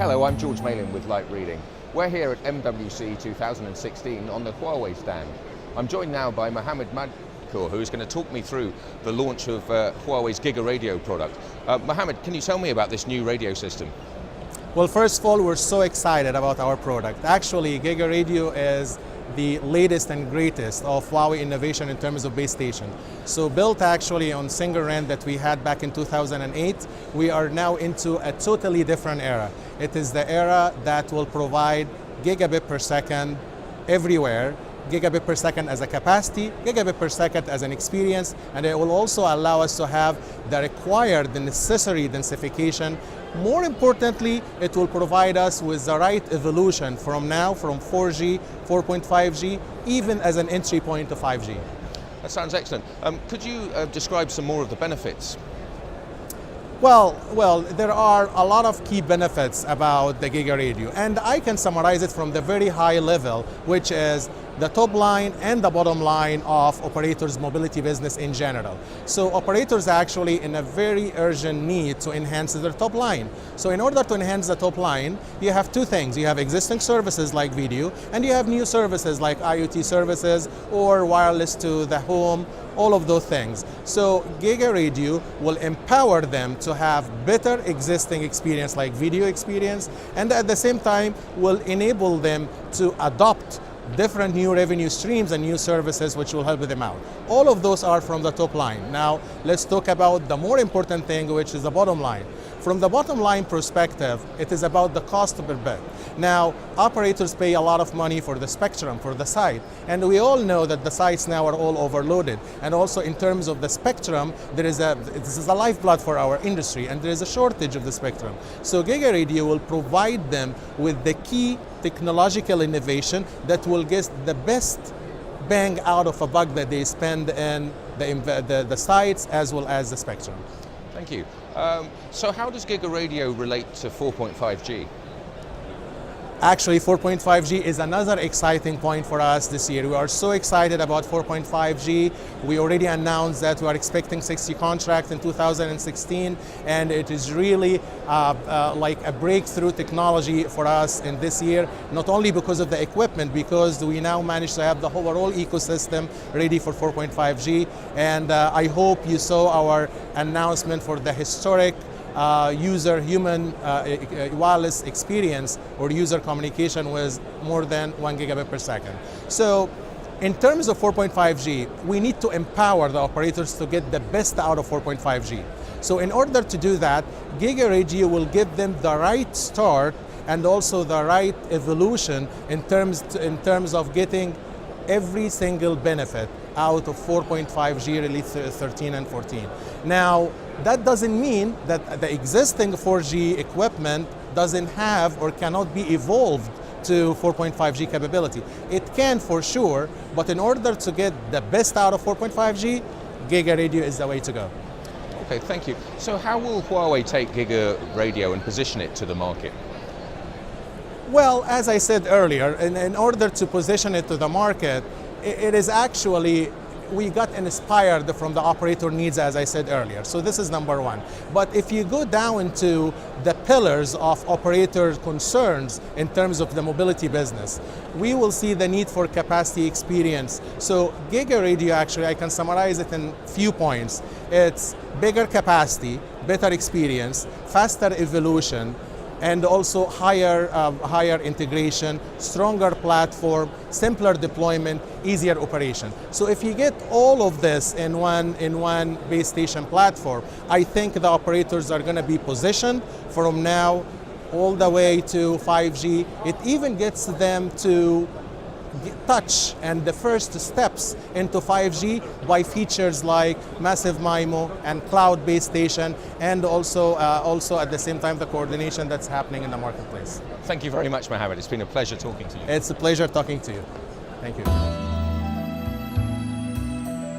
Hello, I'm George Malin with Light Reading. We're here at MWC2016 on the Huawei stand. I'm joined now by Mohamed Madkour, who's going to talk me through the launch of Huawei's GigaRadio product. Mohamed, can you tell me about this new radio system? Well, first of all, we're so excited about our product. Actually, GigaRadio is the latest and greatest of Huawei innovation in terms of base station. So built actually on single RAN that we had back in 2008, we are now into a totally different era. It is the era that will provide gigabit per second everywhere, gigabit per second as a capacity, gigabit per second as an experience, and it will also allow us to have the required, the necessary densification. More importantly, it will provide us with the right evolution from 4G, 4.5G, even as an entry point to 5G. That sounds excellent. Could you describe some more of the benefits? Well, there are a lot of key benefits about the GigaRadio, and I can summarize it from the very high level, which is the top line and the bottom line of operators' mobility business in general. So operators are actually in a very urgent need to enhance their top line. So in order to enhance the top line, you have two things. You have existing services like video, and you have new services like IoT services or wireless to the home, all of those things. So GigaRadio will empower them to have better existing experience like video experience, and at the same time will enable them to adopt different new revenue streams and new services which will help them out. All of those are from the top line. Now let's talk about the more important thing, which is the bottom line. From the bottom line perspective, it is about the cost per bit. Now, operators pay a lot of money for the spectrum, for the site, and we all know that the sites now are all overloaded. And also in terms of the spectrum, this is a lifeblood for our industry, and there is a shortage of the spectrum. So GigaRadio will provide them with the key technological innovation that will get the best bang out of a buck that they spend in the sites as well as the spectrum. Thank you. So how does GigaRadio relate to 4.5G? Actually, 4.5G is another exciting point for us this year. We are so excited about 4.5G. We already announced that we are expecting 60 contracts in 2016, and it is really like a breakthrough technology for us in this year, not only because of the equipment, because we now managed to have the overall ecosystem ready for 4.5G, and I hope you saw our announcement for the historic human wireless experience or user communication with more than 1 gigabit per second. So in terms of 4.5G, we need to empower the operators to get the best out of 4.5G. So in order to do that, GigaRadio will give them the right start and also the right evolution in terms of getting every single benefit out of 4.5G release 13 and 14. Now, that doesn't mean that the existing 4G equipment doesn't have or cannot be evolved to 4.5G capability. It can for sure, but in order to get the best out of 4.5G, GigaRadio is the way to go. Okay, thank you. So how will Huawei take GigaRadio and position it to the market? Well, as I said earlier, in order to position it to the market, it is actually, we got inspired from the operator needs, as I said earlier. So this is number one. But if you go down into the pillars of operator concerns in terms of the mobility business, we will see the need for capacity experience. So GigaRadio, actually, I can summarize it in few points. It's bigger capacity, better experience, faster evolution, and also higher integration, stronger platform, simpler deployment, easier operation. So if you get all of this in one base station platform, I think the operators are going to be positioned from now all the way to 5G. It even gets them to touch and the first steps into 5G by features like massive MIMO and cloud base station, and also at the same time the coordination that's happening in the marketplace. Thank you very much, Mohamed. It's been a pleasure talking to you. It's a pleasure talking to you. Thank you.